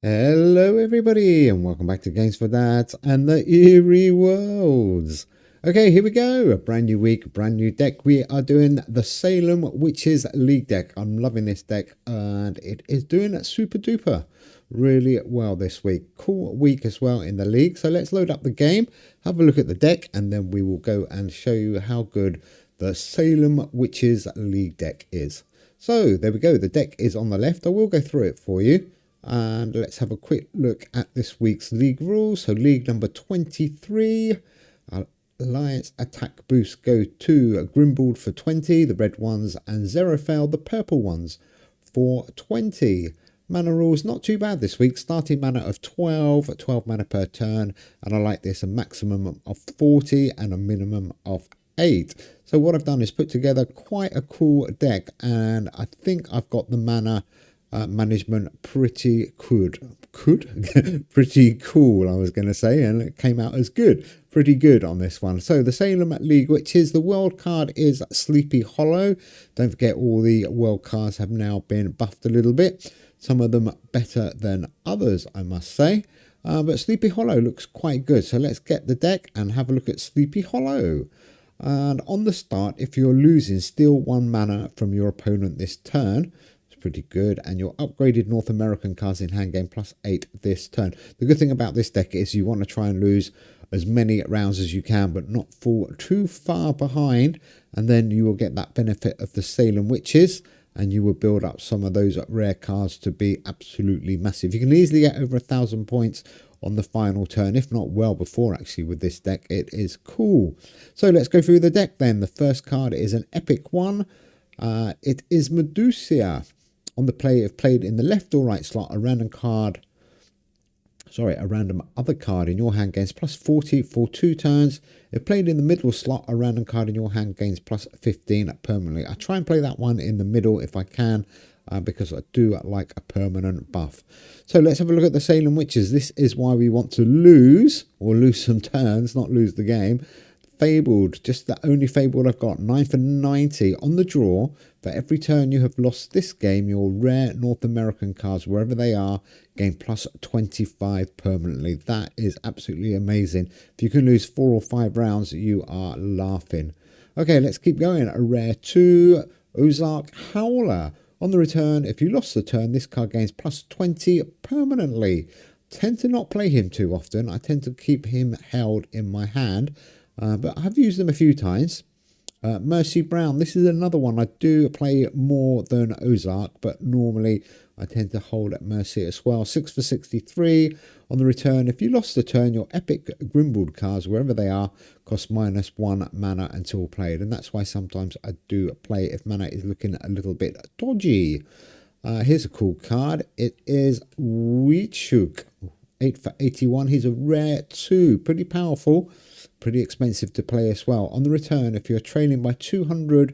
Hello everybody and welcome back to Games for Dads and the Eerie Worlds. Okay, here we go. A brand new week, brand new deck. We are doing the Salem Witches League deck. I'm loving this deck and it is doing super duper really well this week. Cool week as well in the league. So let's load up the game, have a look at the deck, and then we will go and show you how good the Salem Witches League deck is. So there we go. The deck is on the left. I will go through it for you. And let's have a quick look at this week's league rules. So league number 23, Alliance attack boost go to Grimbled for 20, the red ones, and Zerofel, the purple ones, for 20. Mana rules, not too bad this week. Starting mana of 12 mana per turn. And I like this, a maximum of 40 and a minimum of 8. So what I've done is put together quite a cool deck. And I think I've got the mana management pretty good. Pretty cool, I was going to say, and it came out as good. Pretty good on this one. So the Salem League, which is the world card, is Sleepy Hollow. Don't forget all the world cards have now been buffed a little bit. Some of them better than others, I must say. But Sleepy Hollow looks quite good. So let's get the deck and have a look at Sleepy Hollow. And on the start, if you're losing, steal 1 mana from your opponent this turn. Pretty good, and your upgraded North American cards in hand gain +8 this turn. The good thing about this deck is you want to try and lose as many rounds as you can, but not fall too far behind, and then you will get that benefit of the Salem Witches, and you will build up some of those rare cards to be absolutely massive. You can easily get over 1,000 points on the final turn, if not well before actually with this deck. It is cool. So let's go through the deck then. The first card is an epic one. It is Medusa. On the play, if played in the left or right slot, a random other card in your hand gains +40 for 2 turns. If played in the middle slot, a random card in your hand gains +15 permanently. I try and play that one in the middle if I can, because I do like a permanent buff. So let's have a look at the Salem Witches. This is why we want to lose, or lose some turns, not lose the game. Fabled, just the only Fabled I've got. 9 for 90 on the draw. For every turn you have lost this game, your rare North American cards, wherever they are, gain +25 permanently. That is absolutely amazing. If you can lose 4 or 5 rounds, you are laughing. Okay, let's keep going. A rare 2, Ozark Howler. On the return, if you lost the turn, this card gains +20 permanently. Tend to not play him too often. I tend to keep him held in my hand. But I've used them a few times. Mercy Brown, this is another one I do play more than Ozark, but normally I tend to hold at Mercy as well. 6 for 63 on the return. If you lost the turn, your epic Grimbled cards, wherever they are, cost -1 mana until played. And that's why sometimes I do play if mana is looking a little bit dodgy. Here's a cool card. It is Weechuk. 8 for 81. He's a rare 2. Pretty powerful. Pretty expensive to play as well. On the return, if you're trailing by 200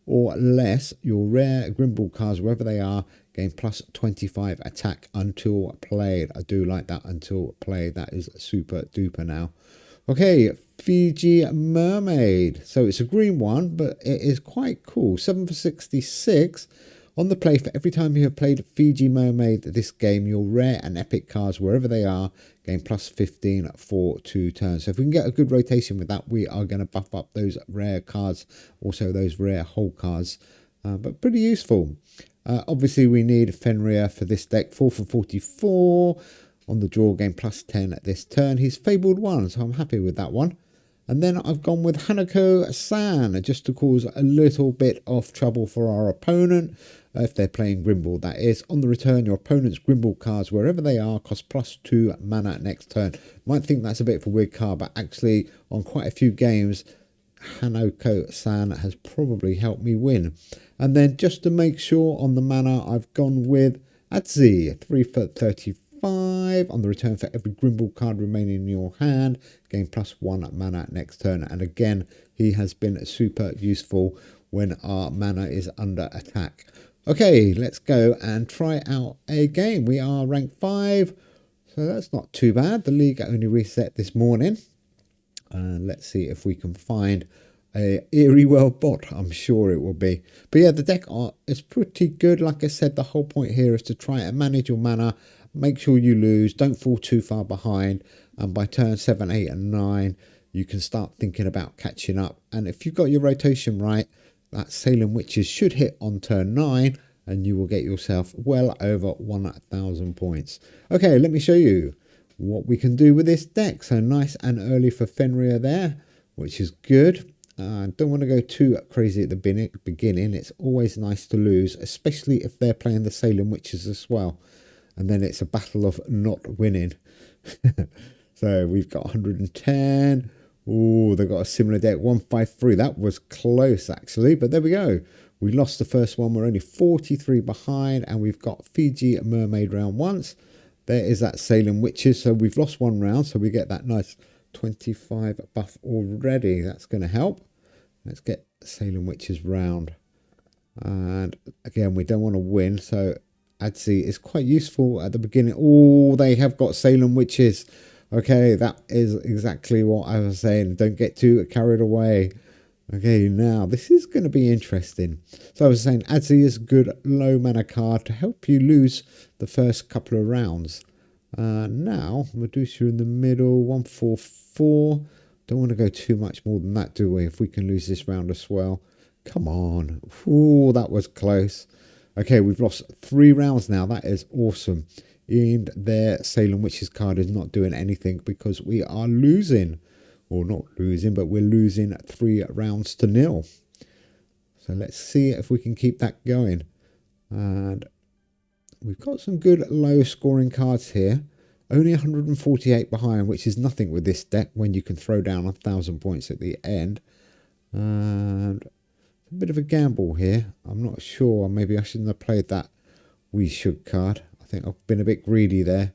or less, your rare Grimble cards, wherever they are, gain +25 attack until played. I do like that, until played. That is super duper now. Okay, Fiji Mermaid. So it's a green one, but it is quite cool. 7 for 66. On the play, for every time you have played Fiji Mermaid this game, your rare and epic cards, wherever they are, gain +15 for 2 turns. So if we can get a good rotation with that, we are going to buff up those rare cards, also those rare whole cards, but pretty useful. Obviously, we need Fenrir for this deck. 4 for 44. On the draw, gain +10 at this turn. He's Fabled 1, so I'm happy with that one. And then I've gone with Hanako-san, just to cause a little bit of trouble for our opponent. If they're playing Grimble, that is. On the return, your opponent's Grimble cards, wherever they are, cost +2 mana next turn. Might think that's a bit of a weird card, but actually, on quite a few games, Hanako-san has probably helped me win. And then, just to make sure on the mana, I've gone with Adzi, 3 for 35. On the return, for every Grimble card remaining in your hand, gain +1 mana next turn. And again, he has been super useful when our mana is under attack. Okay, let's go and try out a game. We are rank 5, so that's not too bad. The league only reset this morning. And let's see if we can find a Eerie World bot, I'm sure it will be. But yeah, the deck art is pretty good. Like I said, the whole point here is to try and manage your mana, make sure you lose, don't fall too far behind, and by turn 7, 8 and 9 you can start thinking about catching up. And if you've got your rotation right, that Salem Witches should hit on turn 9 and you will get yourself well over 1,000 points. Okay, let me show you what we can do with this deck. So nice and early for Fenrir there, which is good. Don't want to go too crazy at the beginning. It's always nice to lose, especially if they're playing the Salem Witches as well. And then it's a battle of not winning. So we've got 110. Oh, they've got a similar deck, 153. That was close, actually. But there we go. We lost the first one. We're only 43 behind. And we've got Fiji Mermaid round once. There is that Salem Witches. So we've lost one round. So we get that nice 25 buff already. That's going to help. Let's get Salem Witches round. And again, we don't want to win. So Adzi is quite useful at the beginning. Oh, they have got Salem Witches. Okay, that is exactly what I was saying. Don't get too carried away. Okay, now this is going to be interesting. So I was saying Adzi is a good low mana card to help you lose the first couple of rounds. Now, Medusa in the middle, 144. Don't want to go too much more than that, do we? If we can lose this round as well. Come on. Ooh, that was close. Okay, we've lost 3 rounds now. That is awesome. And their Salem Witches card is not doing anything because we are losing. Or not losing, but we're losing 3 rounds to 0. So let's see if we can keep that going. And we've got some good low scoring cards here. Only 148 behind, which is nothing with this deck when you can throw down 1,000 points at the end. And a bit of a gamble here. I'm not sure. Maybe I shouldn't have played that We Should card. I think I've been a bit greedy there.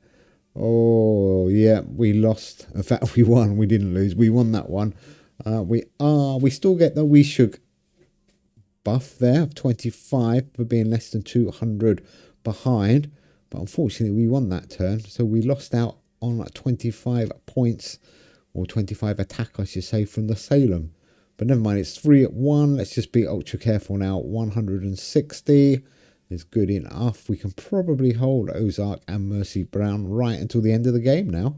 Oh, yeah, we lost. In fact, we won. We didn't lose. We won that one. We still get the We Should buff there of 25 for being less than 200 behind. But unfortunately, we won that turn. So we lost out on 25 points, or 25 attack, I should say, from the Salem. But never mind, it's 3-1. Let's just be ultra careful now. 160 is good enough. We can probably hold Ozark and Mercy Brown right until the end of the game now.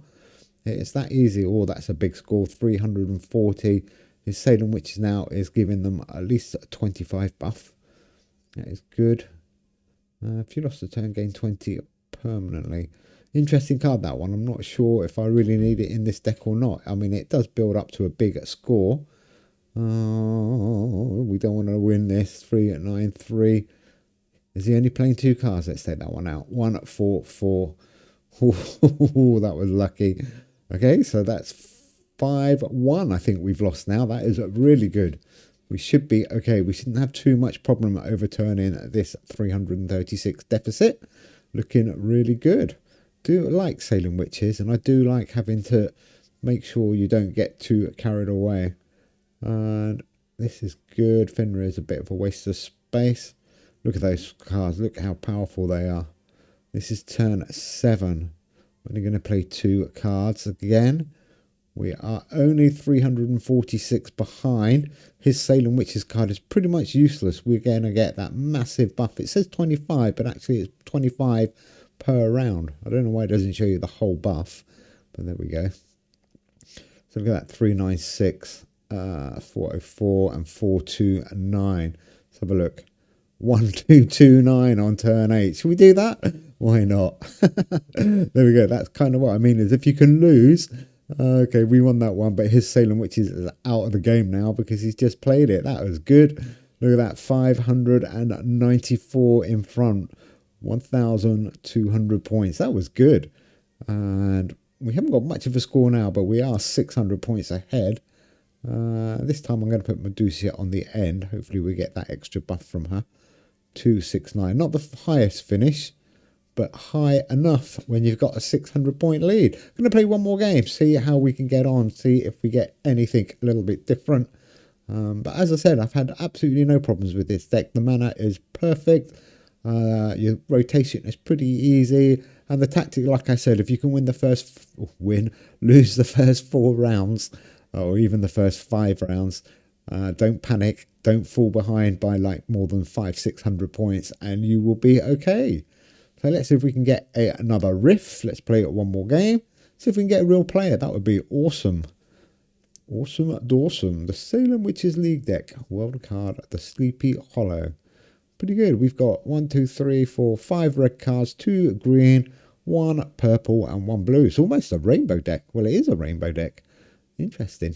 It's that easy. Oh, that's a big score, 340. His Salem Witches now is giving them at least a 25 buff. That is good. If you lost a turn, gain 20 permanently. Interesting card, that one. I'm not sure if I really need it in this deck or not. I mean, it does build up to a big score. We don't want to win this. 3-9-3. Is he only playing 2 cards? Let's take that one out. 1-4-4. Oh, that was lucky. Okay, so that's 5-1. I think we've lost now. That is really good. We should be okay. We shouldn't have too much problem overturning this 336 deficit. Looking really good. Do like Salem Witches, and I do like having to make sure you don't get too carried away. And this is good. Fenrir is a bit of a waste of space. Look at those cards. Look how powerful they are. This is turn 7. We're only going to play 2 cards again. We are only 346 behind. His Salem Witches card is pretty much useless. We're going to get that massive buff. It says 25, but actually it's 25 per round. I don't know why it doesn't show you the whole buff, but there we go. So look at that, 396, 404 and 429. Let's have a look. 1229 on turn 8. Should we do that? Why not? There we go. That's kind of what I mean, is if you can lose. Okay, we won that one, but his Salem Witches is out of the game now because he's just played it. That was good. Look at that, 594 in front, 1,200 points. That was good. And we haven't got much of a score now, but we are 600 points ahead. This time I'm going to put Medusa on the end. Hopefully we get that extra buff from her. 269. Not the highest finish, but high enough when you've got a 600 point lead. I'm going to play one more game, see how we can get on, see if we get anything a little bit different. But as I said, I've had absolutely no problems with this deck. The mana is perfect. Your rotation is pretty easy. And the tactic, like I said, if you can lose the first 4 rounds, or even the first 5 rounds, Don't panic. Don't fall behind by like more than 500-600 points, and you will be okay. So let's see if we can get another riff. Let's play it one more game. See if we can get a real player. That would be awesome. Awesome. The Salem Witches League deck. World card, the Sleepy Hollow. Pretty good. We've got 1, 2, 3, 4, 5 red cards, 2 green, 1 purple, and 1 blue. It's almost a rainbow deck. Well, it is a rainbow deck. Interesting.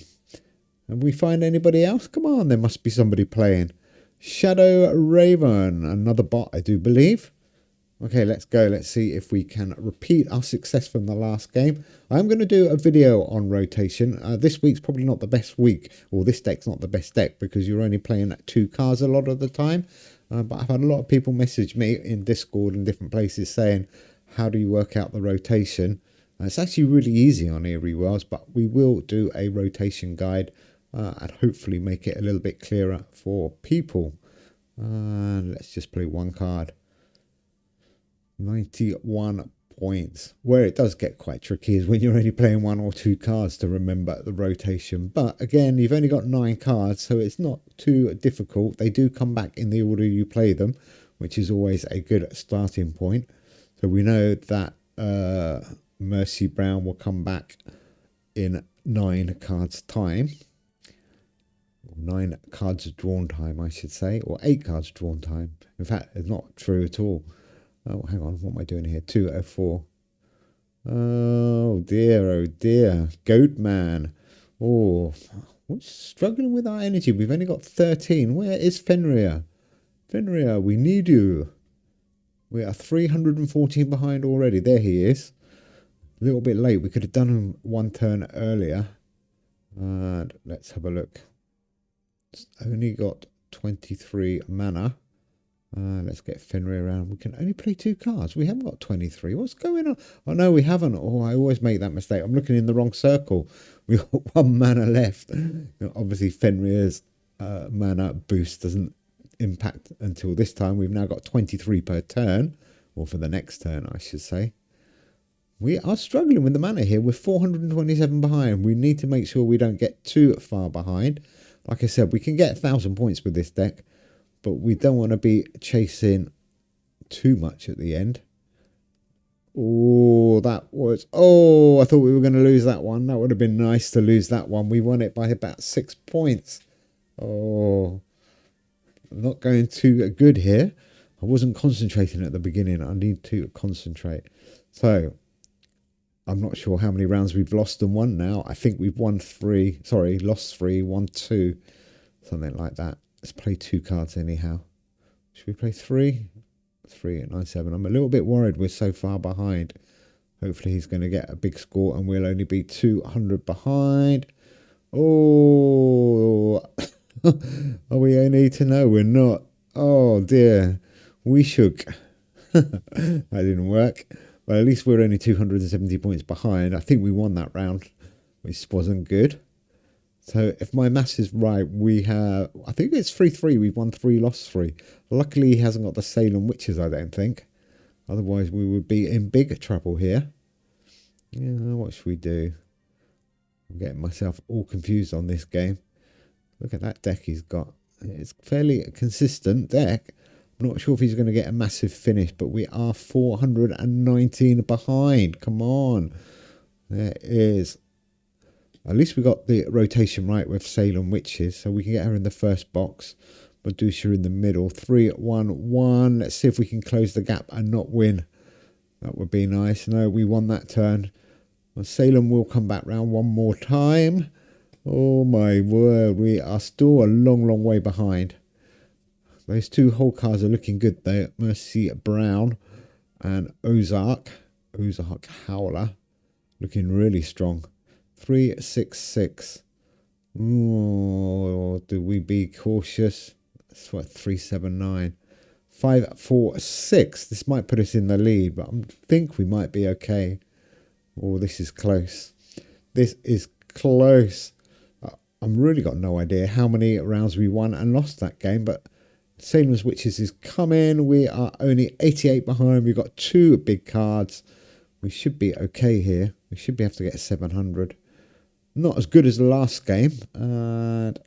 And we find anybody else? Come on, there must be somebody playing. Shadow Raven, another bot, I do believe. Okay, let's go. Let's see if we can repeat our success from the last game. I'm going to do a video on rotation. This week's probably not the best week, or this deck's not the best deck, because you're only playing 2 cards a lot of the time. But I've had a lot of people message me in Discord and different places saying, how do you work out the rotation? It's actually really easy on Eerie Worlds, but we will do a rotation guide and hopefully make it a little bit clearer for people. Let's just play 1 card. 91 points. Where it does get quite tricky is when you're only playing 1 or 2 cards to remember the rotation. But again, you've only got 9 cards, so it's not too difficult. They do come back in the order you play them, which is always a good starting point. So we know that Mercy Brown will come back in 9 cards time. 9 cards drawn time, I should say, or 8 cards drawn time. In fact, it's not true at all. Oh, hang on. What am I doing here? 204. Oh, dear. Goat Man. Oh, we're struggling with our energy. We've only got 13. Where is Fenrir? Fenrir, we need you. We are 314 behind already. There he is. A little bit late. We could have done him 1 turn earlier. Let's have a look. It's only got 23 mana. Let's get Fenrir around. We can only play 2 cards. We haven't got 23. What's going on? Oh, no, we haven't. Oh, I always make that mistake. I'm looking in the wrong circle. We've got 1 mana left. Obviously, Fenrir's mana boost doesn't impact until this time. We've now got 23 per turn, or for the next turn, I should say. We are struggling with the mana here. We're 427 behind. We need to make sure we don't get too far behind. Like I said, we can get 1,000 points with this deck, but we don't want to be chasing too much at the end. Oh, that was... Oh, I thought we were going to lose that one. That would have been nice to lose that one. We won it by about 6 points. Oh, not going too good here. I wasn't concentrating at the beginning. I need to concentrate. So, I'm not sure how many rounds we've lost and won now. I think we've won 3. Sorry, lost 3, won 2. Something like that. Let's play 2 cards anyhow. Should we play 3? 3 at 9-7. I'm a little bit worried we're so far behind. Hopefully he's going to get a big score and we'll only be 200 behind. Oh, are we only to know we're not? Oh dear, we shook. That didn't work. Well, at least we're only 270 points behind. I think we won that round, which wasn't good. So if my maths is right, we have, I think it's 3-3. We've won 3, lost 3. Luckily, he hasn't got the Salem Witches, I don't think. Otherwise, we would be in big trouble here. Yeah, what should we do? I'm getting myself all confused on this game. Look at that deck he's got. It's fairly a consistent deck. I'm not sure if he's going to get a massive finish, but we are 419 behind. Come on. There is. At least we got the rotation right with Salem Witches, so we can get her in the first box. Medusa in the middle. 3-1-1. Let's see if we can close the gap and not win. That would be nice. No, we won that turn. Well, Salem will come back round one more time. Oh my word, we are still a long way behind. Those 2 whole cards are looking good though. Mercy Brown and Ozark Howler, looking really strong. 3-6-6. Oh, do we be cautious? That's what 3-7-9. 5-4-6. This might put us in the lead, but I think we might be okay. Oh, this is close. This is close. I've really got no idea how many rounds we won and lost that game, but Salem's Witches is coming. We are only 88 behind. We've got 2 big cards. We should be okay here. We should be able to get 700. Not as good as the last game. And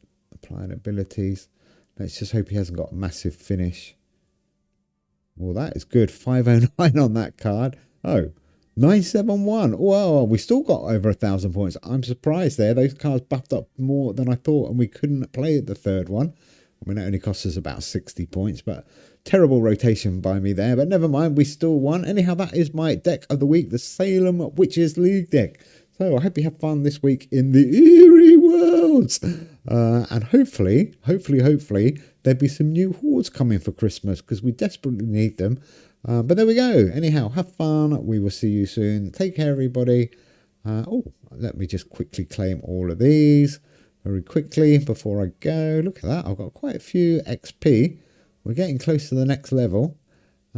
Applying abilities. Let's just hope he hasn't got a massive finish. Well, that is good. 509 on that card. Oh, 971. Well, we still got over 1,000 points. I'm surprised there. Those cards buffed up more than I thought, and we couldn't play the third one. I mean, it only cost us about 60 points, but terrible rotation by me there. But never mind, we still won. Anyhow, that is my deck of the week, the Salem Witches League deck. So I hope you have fun this week in the Eerie worlds. And hopefully, there'll be some new hordes coming for Christmas because we desperately need them. But there we go. Anyhow, have fun. We will see you soon. Take care, everybody. Let me just quickly claim all of these very quickly before I go. Look at that. I've got quite a few XP. We're getting close to the next level.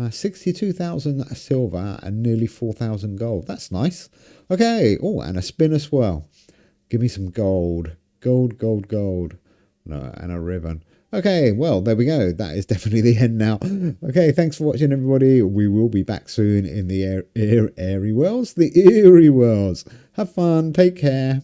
62,000 silver and nearly 4,000 gold. That's nice. Okay. Oh, and a spin as well. Give me some gold. Gold. No, and a ribbon. Okay, well, there we go. That is definitely the end now. Okay, thanks for watching, everybody. We will be back soon in the Eerie worlds. The Eerie worlds. Have fun. Take care.